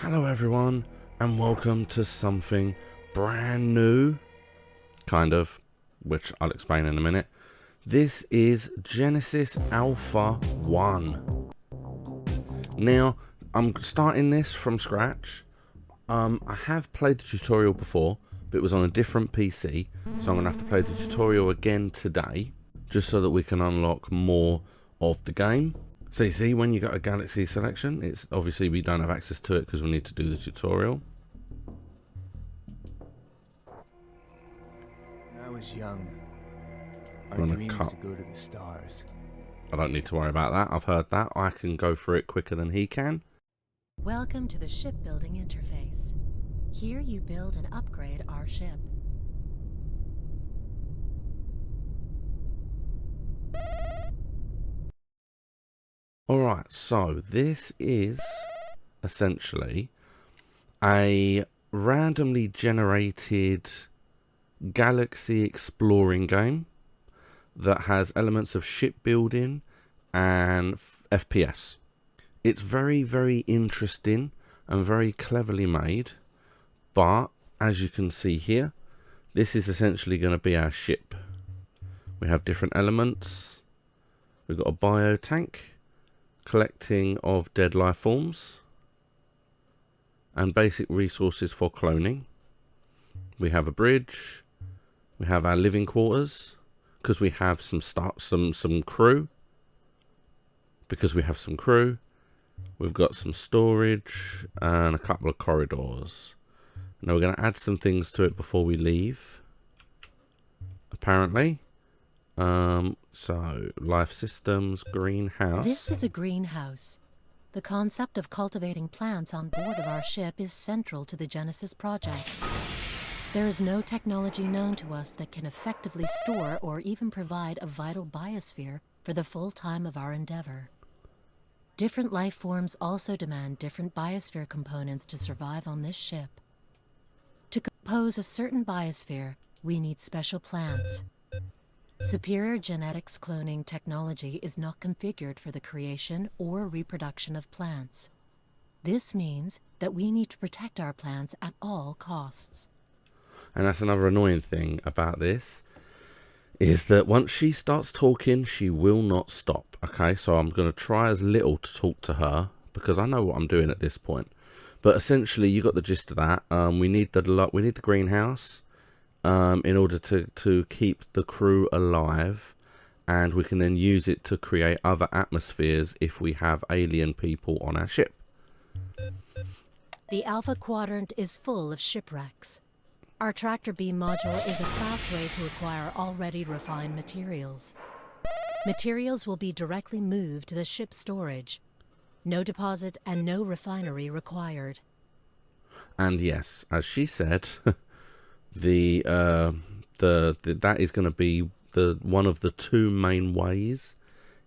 Hello everyone, and welcome to something brand new, kind of, which I'll explain in a minute. This is Genesis Alpha 1. Now, I'm starting this from scratch. I have played the tutorial before, but it was on a different PC, so I'm going to have to play the tutorial again today, just so that we can unlock more of the game. So you see, when you got a galaxy selection, it's obviously we don't have access to it because we need to do the tutorial. When I was young, our Run a dream cut. was to go to the stars. I don't need to worry about that. I've heard that. I can go through it quicker than he can. Welcome to the shipbuilding interface. Here you build and upgrade our ship. Alright, so this is essentially a randomly generated galaxy exploring game that has elements of shipbuilding and FPS. It's very, very interesting and very cleverly made, but as you can see here, this is essentially going to be our ship. We have different elements. We've got a bio tank, collecting of dead life forms, and basic resources for cloning. We have a bridge. We have our living quarters, because we have some crew. Because we have some crew, we've got some storage and a couple of corridors. Now we're going to add some things to it before we leave, apparently. So life systems, greenhouse. This is a greenhouse. The concept of cultivating plants on board of our ship is central to the Genesis project. There is no technology known to us that can effectively store or even provide a vital biosphere for the full time of our endeavor. Different life forms also demand different biosphere components to survive on this ship. To compose a certain biosphere, we need special plants. Superior genetics cloning technology is not configured for the creation or reproduction of plants. This means that we need to protect our plants at all costs. And that's another annoying thing about this, is that once she starts talking, she will not stop. Okay, so I'm going to try as little to talk to her, because I know what I'm doing at this point. But essentially, you got the gist of that. We need the greenhouse. In order to keep the crew alive, and we can then use it to create other atmospheres if we have alien people on our ship. The Alpha Quadrant is full of shipwrecks. Our tractor beam module is a fast way to acquire already refined materials. Materials will be directly moved to the ship's storage. No deposit and no refinery required. And yes, as she said, that is going to be one of the two main ways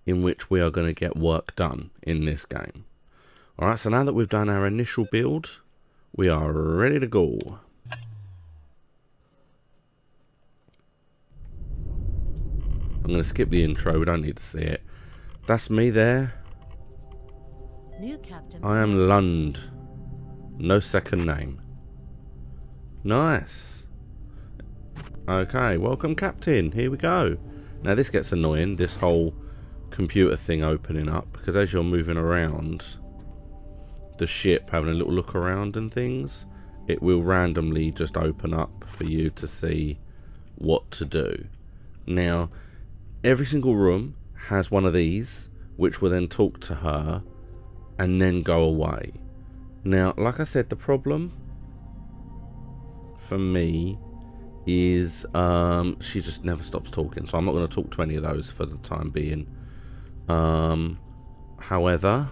in which we are going to get work done in this game. Alright, so now that we've done our initial build, we are ready to go. I'm going to skip the intro, we don't need to see it. That's me there. New Captain. I am Lund. No second name. Nice. Okay, welcome Captain, here we go. Now this gets annoying, this whole computer thing opening up, because as you're moving around the ship, having a little look around and things, it will randomly just open up for you to see what to do. Now, every single room has one of these, which will then talk to her and then go away. Now, like I said, the problem for me is she just never stops talking, so I'm not going to talk to any of those for the time being. However,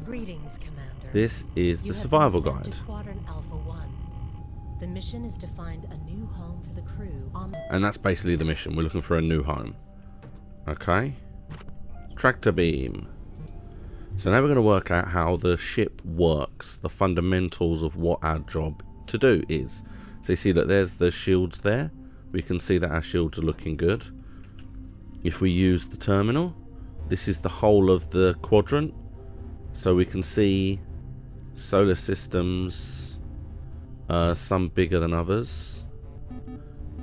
Greetings, Commander. this is the You have survival been sent guide, to Quadrant Alpha 1. The mission is to find a new home for the crew on... and that's basically the mission. We're looking for a new home. Okay, tractor beam. So now we're going to work out how the ship works, the fundamentals of what our job to do is. So you see that there's the shields there. We can see that our shields are looking good. If we use the terminal, this is the whole of the quadrant. So we can see solar systems, some bigger than others.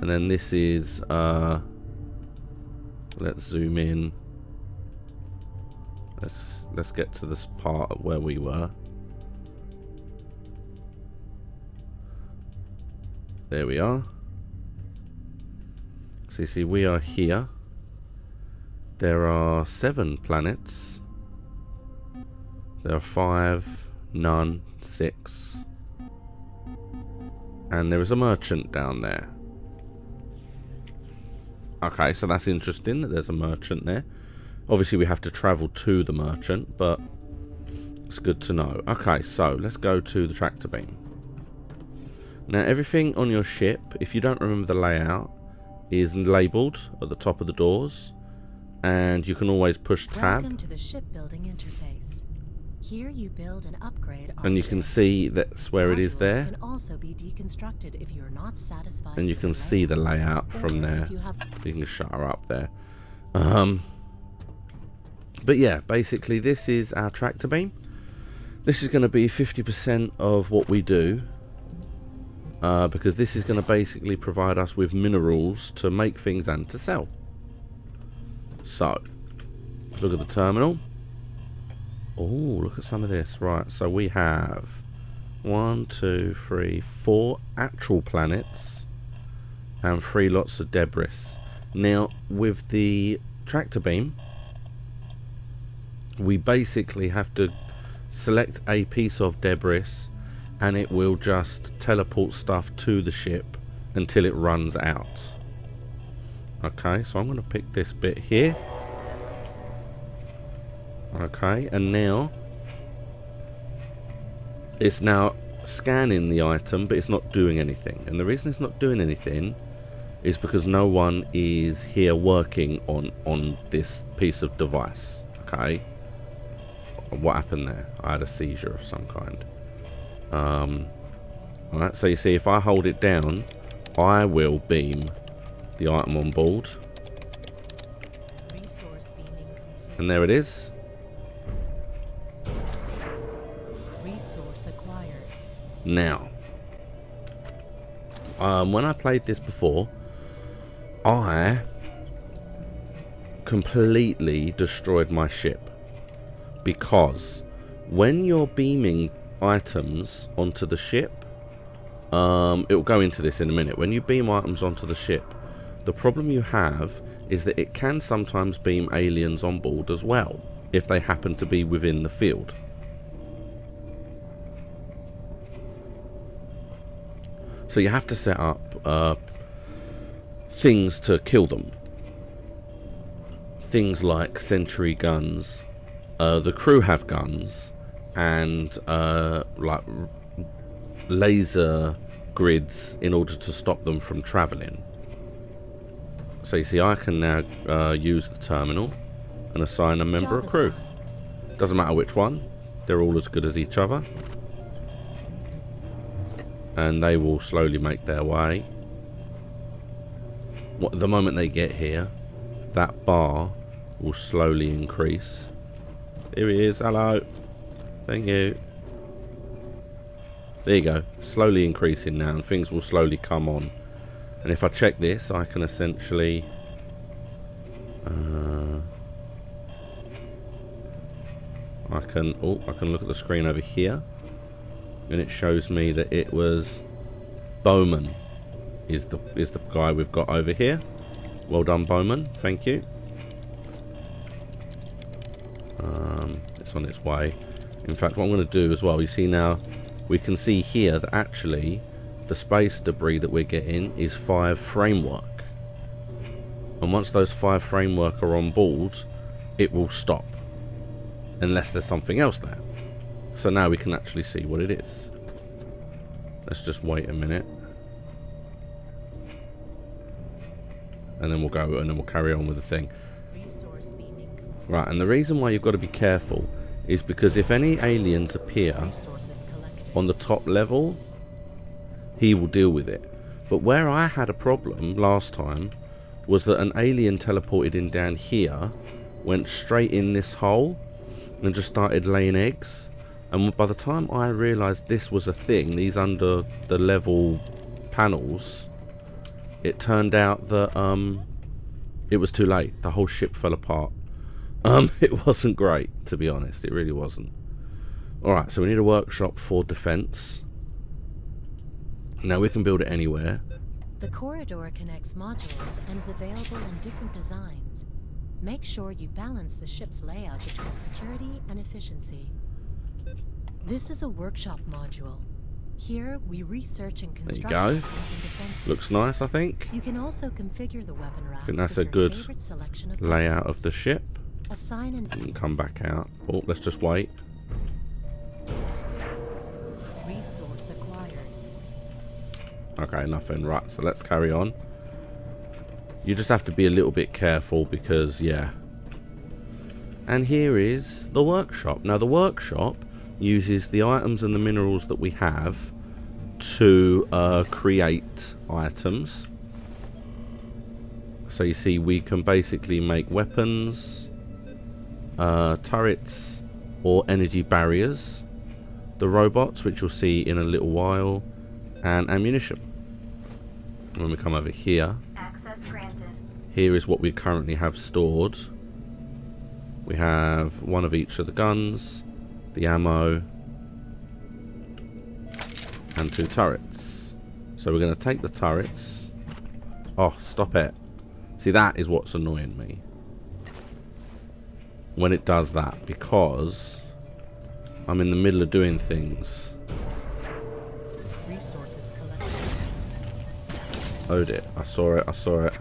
And then this is, let's zoom in. Let's get to this part where we were. There we are. So you see, we are here. There are 7 planets. There are 5, none, 6. And there is a merchant down there. Okay, so that's interesting that there's a merchant there. Obviously, we have to travel to the merchant, but it's good to know. Okay, so let's go to the tractor beam. Now, everything on your ship, if you don't remember the layout, is labelled at the top of the doors. And you can always push tab. Welcome to the shipbuilding interface. Here you build and upgrade our and you can see that's where it is there. Can also be deconstructed if you're not satisfied. And you can see the layout from there. You can shut her up there. But yeah, basically this is our tractor beam. This is going to be 50% of what we do. Because this is going to basically provide us with minerals to make things and to sell. So, let's look at the terminal. Oh, look at some of this. Right, so we have 1, 2, 3, 4 actual planets and 3 lots of debris. Now, with the tractor beam, we basically have to select a piece of debris and it will just teleport stuff to the ship until it runs out. Okay, so I'm going to pick this bit here. Okay, and now it's now scanning the item, but it's not doing anything. And the reason it's not doing anything is because no one is here working on this piece of device. Okay, what happened there? I had a seizure of some kind. Alright, so you see, if I hold it down, I will beam the item on board. Resource beaming complete. And there it is. Resource acquired. Now, when I played this before, I completely destroyed my ship. Because when you're beaming items onto the ship, it will go into this in a minute. When you beam items onto the ship, the problem you have is that it can sometimes beam aliens on board as well, if they happen to be within the field. So you have to set up things to kill them. Things like sentry guns. The crew have guns and like laser grids in order to stop them from travelling. So you see, I can now use the terminal and assign a member of crew. Doesn't matter which one, they're all as good as each other. And they will slowly make their way. The moment they get here, that bar will slowly increase. Here he is, hello. Thank you. There you go, slowly increasing now, and things will slowly come on. And if I check this, I can essentially I can look at the screen over here, and it shows me that it was Bowman is the guy we've got over here. Well done, Bowman. Thank you. It's on its way. In fact, what I'm going to do as well, you see now, we can see here that actually the space debris that we're getting is 5 framework. And once those 5 framework are on board, it will stop. Unless there's something else there. So now we can actually see what it is. Let's just wait a minute. And then we'll go, and then we'll carry on with the thing. Right, and the reason why you've got to be careful is because if any aliens appear on the top level, he will deal with it. But where I had a problem last time was that an alien teleported in down here, went straight in this hole, and just started laying eggs. And by the time I realised this was a thing, these under the level panels, it turned out that it was too late. The whole ship fell apart. It wasn't great, to be honest. It really wasn't. Alright, so we need a workshop for defence. Now we can build it anywhere. The corridor connects modules and is available in different designs. Make sure you balance the ship's layout between security and efficiency. This is a workshop module. Here, we research and construct There you go. weapons and defenses. Looks nice, I think. You can also configure the weapon racks I think that's with a your good favorite selection of layout weapons. of the ship. Assign an And come back out. Oh, let's just wait. resource acquired. Okay, nothing. Right, so let's carry on. You just have to be a little bit careful because, yeah. And here is the workshop. Now, the workshop uses the items and the minerals that we have to create items. So you see, we can basically make weapons, turrets, or energy barriers. The robots, which you'll see in a little while, and ammunition. When we come over here, Access granted. here is what we currently have stored. We have one of each of the guns, the ammo, and 2 turrets. So we're going to take the turrets. Oh, stop it. See, that is what's annoying me when it does that, because I'm in the middle of doing things. Resources collected. Owed it. I saw it. I saw it.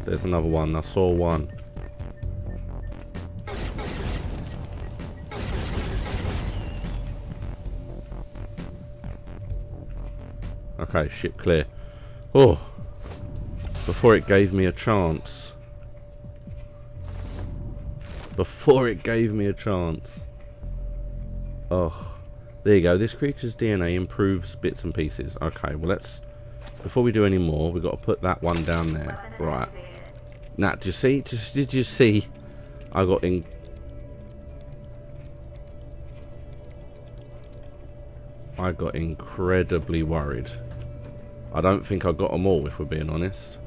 There's another one. I saw one. Okay, ship clear. Oh, before it gave me a chance. Before it gave me a chance. Oh, there you go. This creature's DNA improves bits and pieces. Okay, well let's, before we do any more, we've got to put that one down there. Right. Now, did you see? Did you see? I got in. I got incredibly worried. I don't think I got them all, if we're being honest.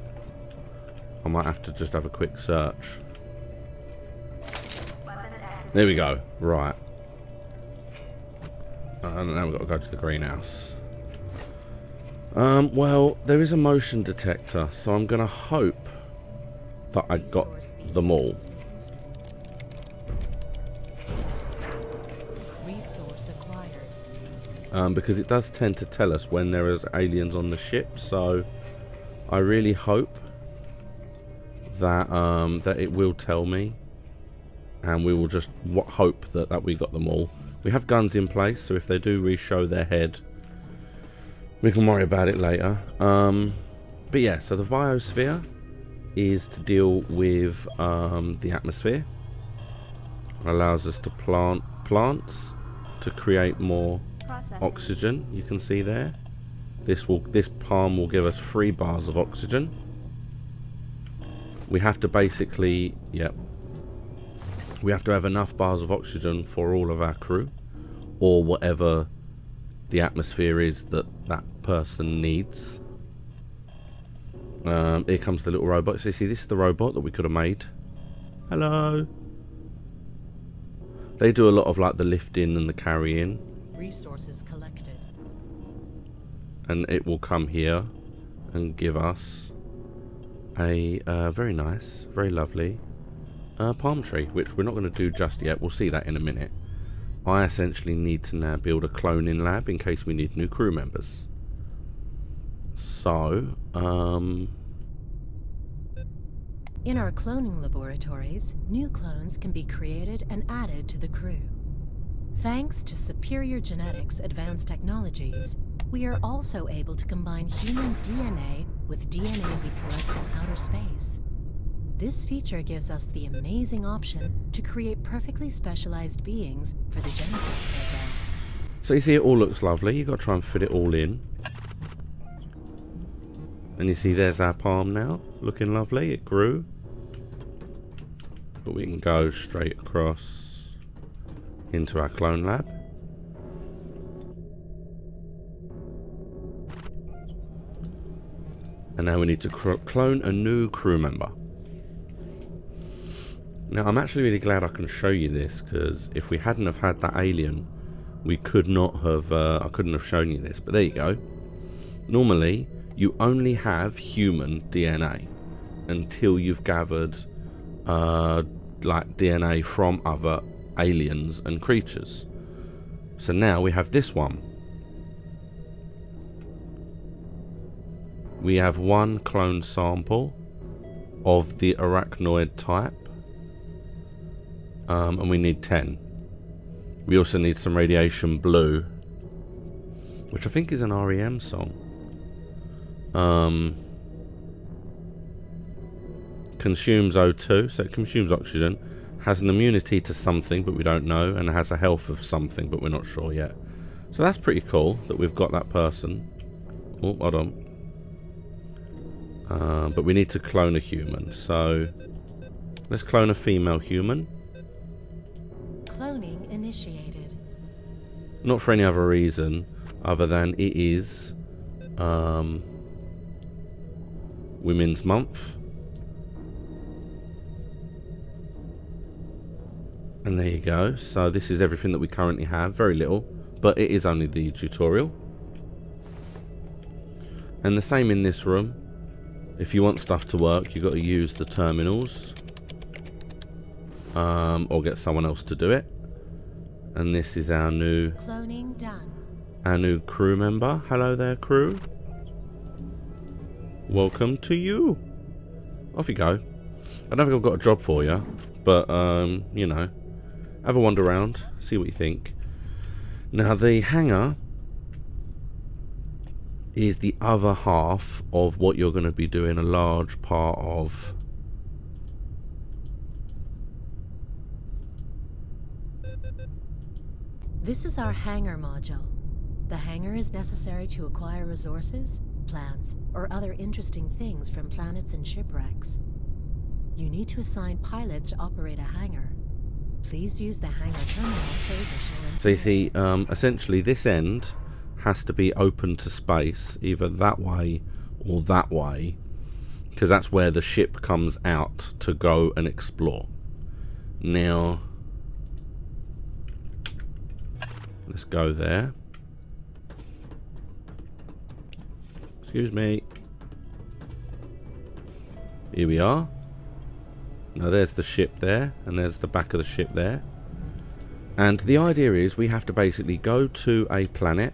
I might have to just have a quick search. There we go. Right. And now we've got to go to the greenhouse. Well, there is a motion detector, so I'm going to hope that I got them all. Resource acquired. Because it does tend to tell us when there is aliens on the ship, so I really hope that that it will tell me, and we will just hope that we got them all. We have guns in place, so if they do re-show their head, we can worry about it later. But yeah, so the biosphere is to deal with the atmosphere. It allows us to plant plants to create more oxygen. You can see there. This palm will give us 3 bars of oxygen. We have to basically, we have to have enough bars of oxygen for all of our crew, or whatever the atmosphere is that person needs. Here comes the little robot. So you see, this is the robot that we could have made. Hello. They do a lot of like the lifting and the carrying. Resources collected. And it will come here and give us a very nice, very lovely palm tree, which we're not going to do just yet. We'll see that in a minute. I essentially need to now build a cloning lab in case we need new crew members. So, In our cloning laboratories, new clones can be created and added to the crew. Thanks to superior genetics advanced technologies, we are also able to combine human DNA with DNA we collect in outer space. This feature gives us the amazing option to create perfectly specialized beings for the Genesis program. so you see, it all looks lovely. You've got to try and fit it all in. And you see there's our palm now, looking lovely. It grew. But we can go straight across into our clone lab. And now we need to clone a new crew member. Now I'm actually really glad I can show you this, because if we hadn't have had that alien, we could not have, I couldn't have shown you this. But there you go. Normally, you only have human DNA until you've gathered like DNA from other aliens and creatures. So now we have this one. We have one clone sample of the arachnoid type, and we need 10. We also need some radiation blue, which I think is an REM song. Consumes O2, so it consumes oxygen. Has an immunity to something, but we don't know, and has a health of something, but we're not sure yet. So that's pretty cool that we've got that person. Oh, hold on. But we need to clone a human, so let's clone a female human. Cloning initiated. Not for any other reason other than it is Women's Month. And there you go. So this is everything that we currently have. Very little, but it is only the tutorial. And the same in this room. If you want stuff to work, you've got to use the terminals. Or get someone else to do it. And this is our new... Cloning done. Our new crew member. Hello there, crew. Welcome to you. Off you go. I don't think I've got a job for you. But, you know. Have a wander around. See what you think. Now, the hangar is the other half of what you're going to be doing a large part of. This is our hangar module. The hangar is necessary to acquire resources, plants, or other interesting things from planets and shipwrecks. You need to assign pilots to operate a hangar. Please use the hangar terminal for additional information. So you see, essentially this end has to be open to space, either that way or that way, because that's where the ship comes out to go and explore. Now, let's go there. Excuse me. Here we are. Now there's the ship there, and there's the back of the ship there. And the idea is we have to basically go to a planet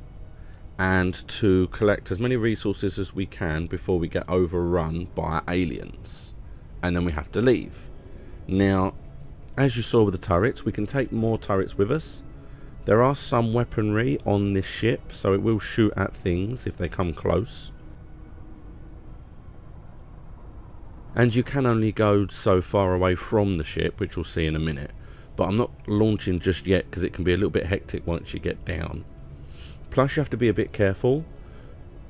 and to collect as many resources as we can before we get overrun by aliens. And then we have to leave. Now, as you saw with the turrets, we can take more turrets with us. There are some weaponry on this ship, so it will shoot at things if they come close. And you can only go so far away from the ship, which we'll see in a minute. But I'm not launching just yet because it can be a little bit hectic once you get down. Plus you have to be a bit careful.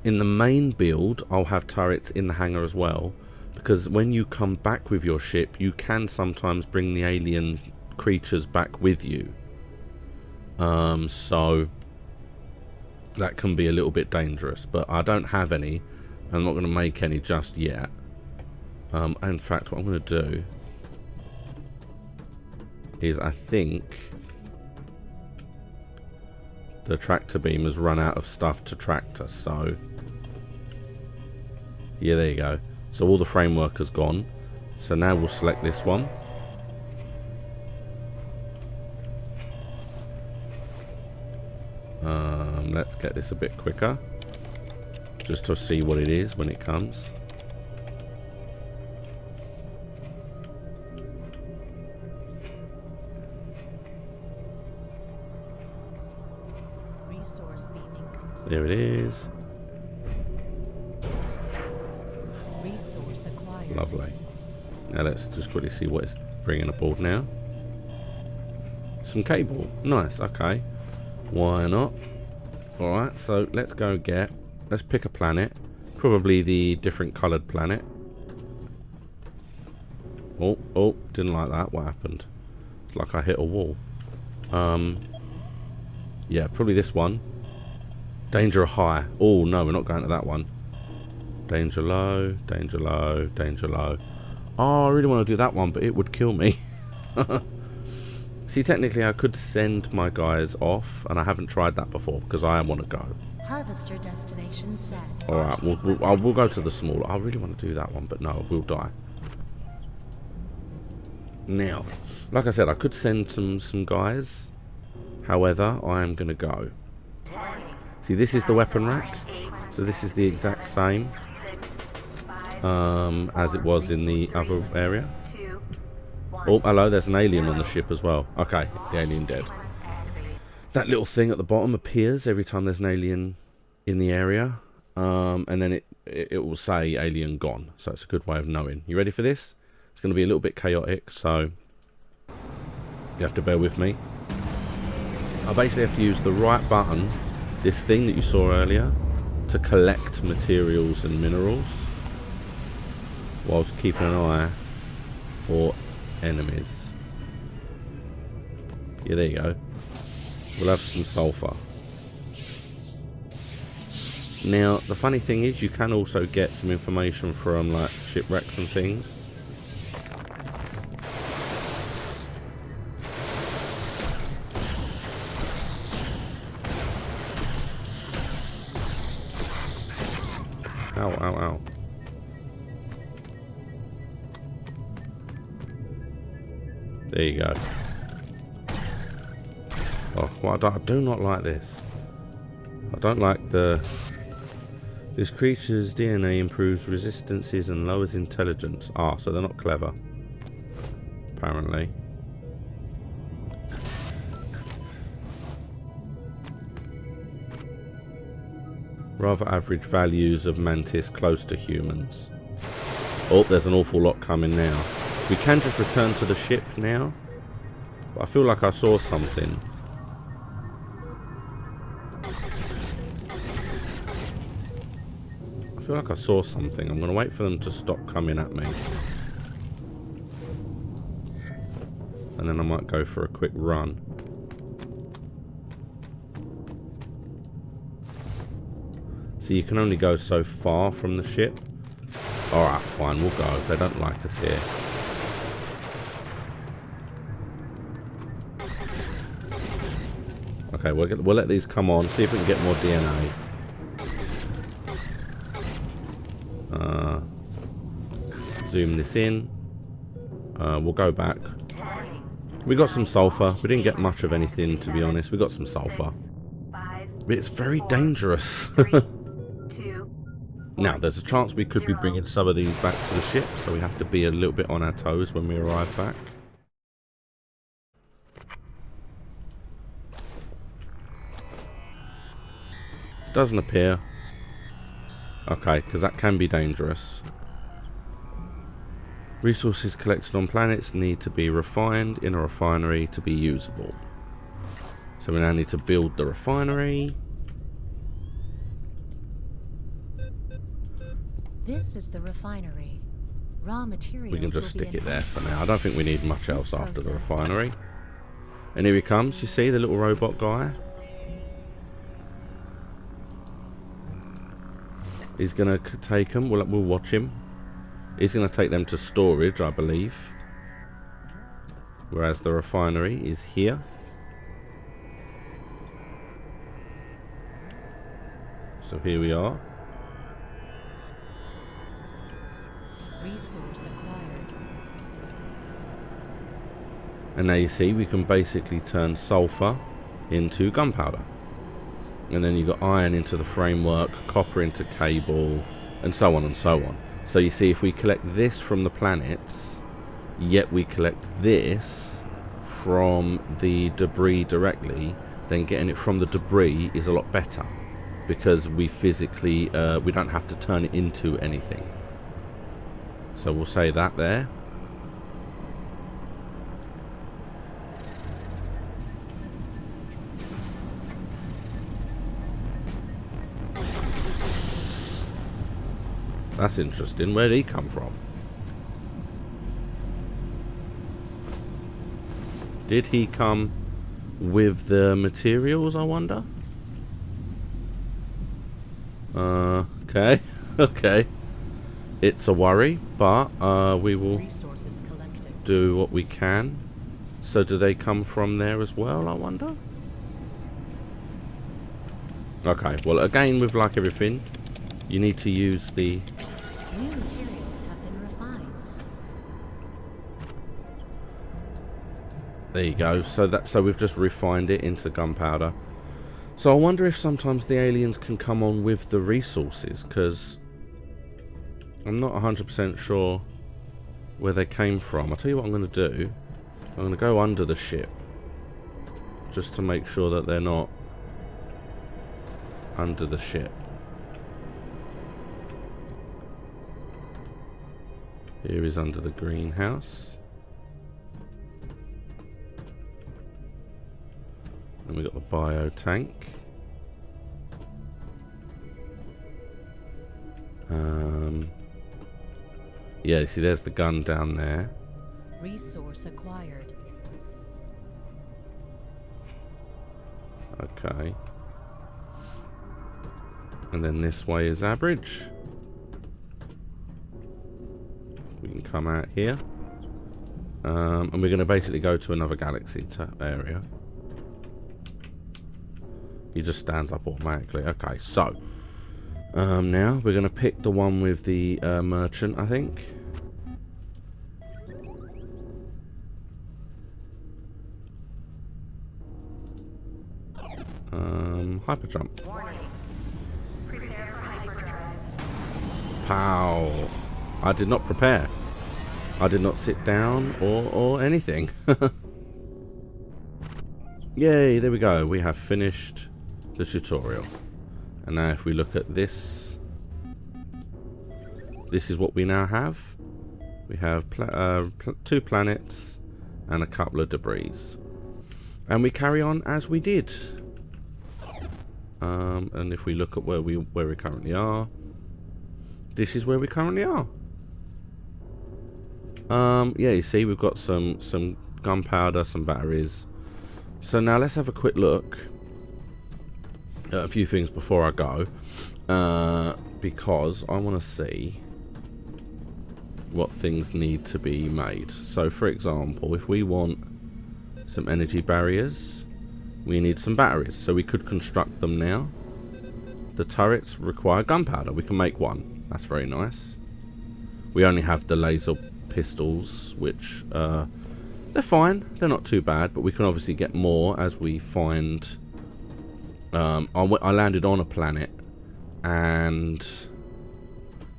In the main build, I'll have turrets in the hangar as well. Because when you come back with your ship, you can sometimes bring the alien creatures back with you. So that can be a little bit dangerous. But I don't have any. I'm not going to make any just yet. In fact, what I'm going to do is I think the tractor beam has run out of stuff to tractor, so yeah, there you go. So all the framework has gone. So now we'll select this one. Let's get this a bit quicker, just to see what it is when it comes. Resource beaming complete. There it is. Resource acquired. Lovely. Now let's just quickly see what it's bringing aboard now. Some cable. Nice. Okay. Why not? Alright, so let's go let's pick a planet. Probably the different coloured planet. Oh, didn't like that. What happened? It's like I hit a wall. Yeah, probably this one. Danger high. Oh, no, we're not going to that one. Danger low, danger low, danger low. Oh, I really want to do that one, but it would kill me. See, technically I could send my guys off, and I haven't tried that before, because I want to go. Harvester destination set. Alright, we'll go to the smaller. I really want to do that one, but no, we'll die. Now, like I said, I could send some guys. However, I am going to go. See, this is the weapon rack. So this is the exact same as it was in the other area. Oh, hello, there's an alien on the ship as well. Okay, the alien dead. That little thing at the bottom appears every time there's an alien in the area. And then it will say alien gone. So it's a good way of knowing. You ready for this? It's going to be a little bit chaotic, so you have to bear with me. I basically have to use the right button, this thing that you saw earlier, to collect materials and minerals, whilst keeping an eye for enemies. Yeah, there you go. We'll have some sulfur. Now, the funny thing is, you can also get some information from like shipwrecks and things. Ow, ow, ow. There you go. Oh, well, I do not like this. I don't like the... This creature's DNA improves resistances and lowers intelligence. Ah, so they're not clever. Apparently. Rather average values of mantis close to humans. Oh, there's an awful lot coming now. We can just return to the ship now. But I feel like I saw something. I feel like I saw something. I'm going to wait for them to stop coming at me. And then I might go for a quick run. So you can only go so far from the ship. Alright, fine, we'll go. They don't like us here. Okay, we'll let these come on. See if we can get more DNA. Zoom this in. We'll go back. We got some sulfur. We didn't get much of anything, to be honest. We got some sulfur. But it's very dangerous. Now, there's a chance we could be bringing some of these back to the ship, so we have to be a little bit on our toes when we arrive back. Doesn't appear. Okay, because that can be dangerous. Resources collected on planets need to be refined in a refinery to be usable. So we now need to build the refinery. This is the refinery. Raw materials. We can just stick it there for now. I don't think we need much else after the refinery. And here he comes. You see the little robot guy? He's going to take them. We'll watch him. He's going to take them to storage, I believe. Whereas the refinery is here. So here we are. Resource acquired. And now you see we can basically turn sulfur into gunpowder. And then you've got iron into the framework, copper into cable, and so on and so on. So you see, if we collect this from the planets, yet we collect this from the debris directly, then getting it from the debris is a lot better. Because we physically, we don't have to turn it into anything. So we'll say that there. That's interesting. Where'd he come from? Did he come with the materials, I wonder? Okay. Okay. It's a worry, but we will do what we can. So do they come from there as well, I wonder? Okay, well again, with like everything, you need to use the... New materials have been refined. There you go. So we've just refined it into gunpowder. So I wonder if sometimes the aliens can come on with the resources, because I'm not 100% sure where they came from. I'll tell you what I'm going to do. I'm going to go under the ship, just to make sure that they're not under the ship. Here is under the greenhouse. And we got the bio tank. Yeah, see there's the gun down there. Resource acquired. Okay. And then this way is our bridge. We can come out here. And we're going to basically go to another galaxy area. He just stands up automatically. Okay, so now we're going to pick the one with the merchant, I think. Hyper jump. Prepare for hyperdrive. Pow! I did not prepare. I did not sit down or anything. Yay, there we go. We have finished the tutorial. And now if we look at this, this is what we now have. We have 2 planets and a couple of debris. And we carry on as we did. And if we look at where we currently are, this is where we currently are. Yeah, you see, we've got some gunpowder, some batteries. So now let's have a quick look at a few things before I go, because I want to see what things need to be made. So, for example, if we want some energy barriers, we need some batteries, so we could construct them now. The turrets require gunpowder. We can make one. That's very nice. We only have the laser pistols, which they're fine. They're not too bad, but we can obviously get more as we find... I landed on a planet, and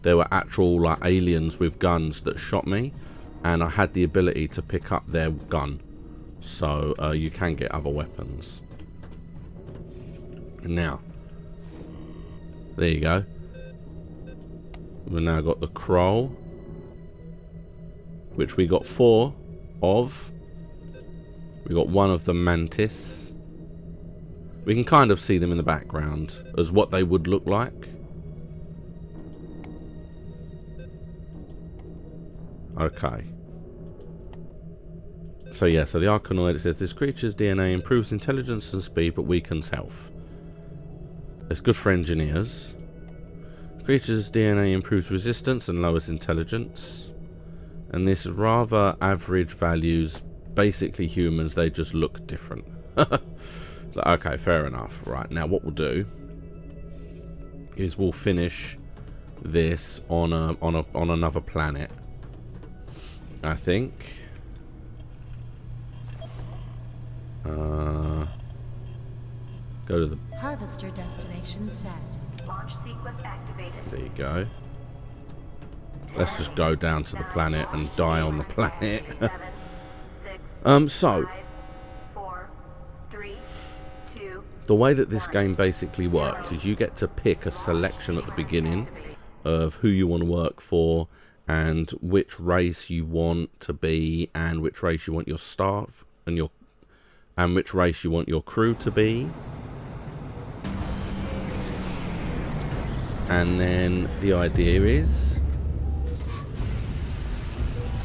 there were actual like aliens with guns that shot me, and I had the ability to pick up their gun. So you can get other weapons. Now, there you go. We've now got the Kroll, which we got 4 of. We got 1 of the Mantis. We can kind of see them in the background as what they would look like. Okay. So yeah, so the Arcanoid, it says this creature's DNA improves intelligence and speed but weakens health. It's good for engineers. The creature's DNA improves resistance and lowers intelligence. And this rather average values, basically humans, they just look different. Okay, fair enough. Right, now what we'll do is we'll finish this on another planet, I think. Go to the Harvester destination set. Launch sequence activated. There you go. Let's just go down to the planet and die on the planet. 7, 6, So 5, 4, 3, 2. the way that this game basically works is you get to pick a selection at the beginning of who you want to work for and which race you want to be and which race you want your staff and which race you want your crew to be. And then the idea is...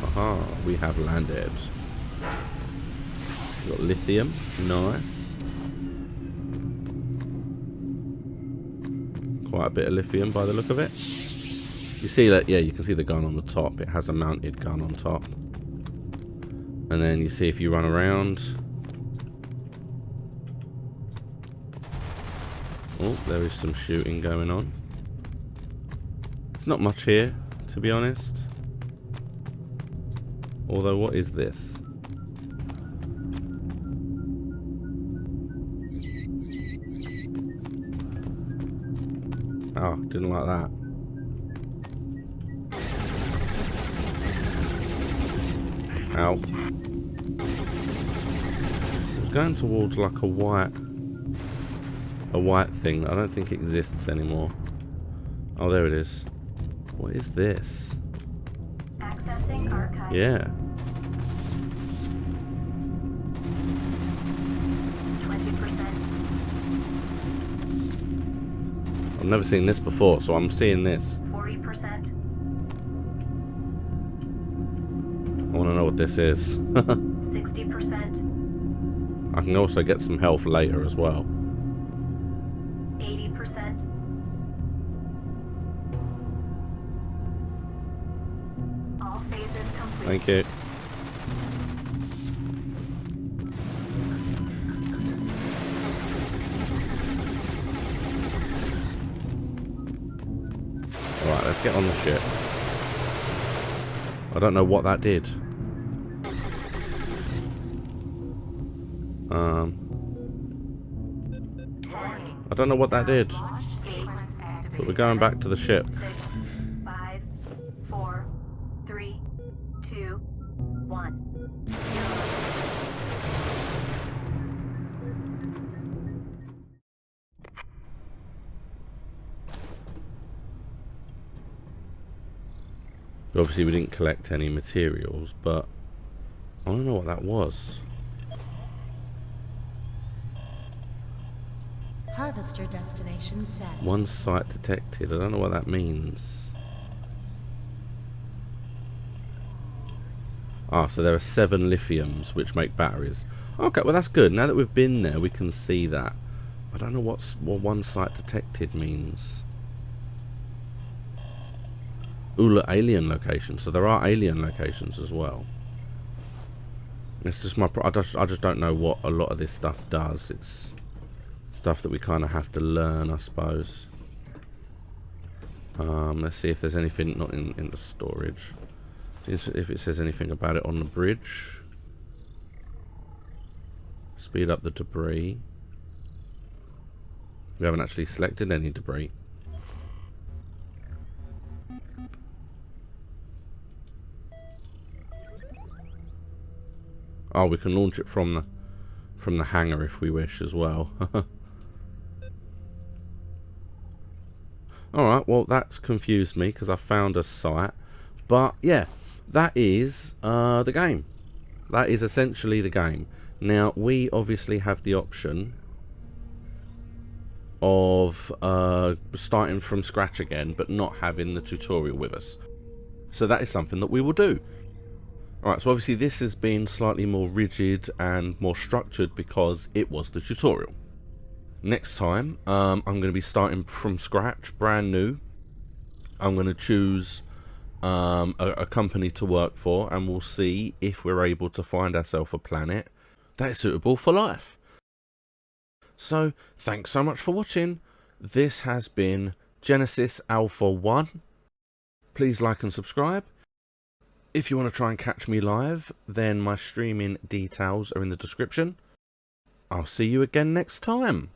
Aha, we have landed. We've got lithium, nice. Quite a bit of lithium by the look of it. You see that, yeah, you can see the gun on the top. It has a mounted gun on top. And then you see if you run around. Oh, there is some shooting going on. There's not much here, to be honest. Although, what is this? Oh, didn't like that. Ow. It was going towards like a white thing that I don't think exists anymore. Oh, there it is. What is this? Accessing archives. Yeah. 20%. I've never seen this before, so I'm seeing this. 40%. I want to know what this is. 60%. I can also get some health later as well. 80%. All phases complete. Thank you. Alright, let's get on the ship. I don't know what that did. I don't know what that did. But we're going back to the ship. 6, 5, 4, 3, 2, 1. Obviously we didn't collect any materials, but I don't know what that was. Harvester destination set. One site detected. I don't know what that means. Ah, so there are 7 lithiums which make batteries. Okay, well that's good. Now that we've been there, we can see that. I don't know what one site detected means. Ooh, look, alien locations. So there are alien locations as well. It's just I just don't know what a lot of this stuff does. It's stuff that we kind of have to learn, I suppose. Let's see if there's anything not in the storage. If it says anything about it on the bridge. Speed up the debris. We haven't actually selected any debris. Oh, we can launch it from the hangar if we wish as well. Alright, well that's confused me because I found a site. But yeah, that is the game. That is essentially the game. Now, we obviously have the option of starting from scratch again, but not having the tutorial with us. So that is something that we will do. Alright, so obviously this has been slightly more rigid and more structured because it was the tutorial. Next time, I'm going to be starting from scratch, brand new. I'm going to choose a company to work for, and we'll see if we're able to find ourselves a planet that is suitable for life. So, thanks so much for watching. This has been Genesis Alpha 1. Please like and subscribe. If you want to try and catch me live, then my streaming details are in the description. I'll see you again next time.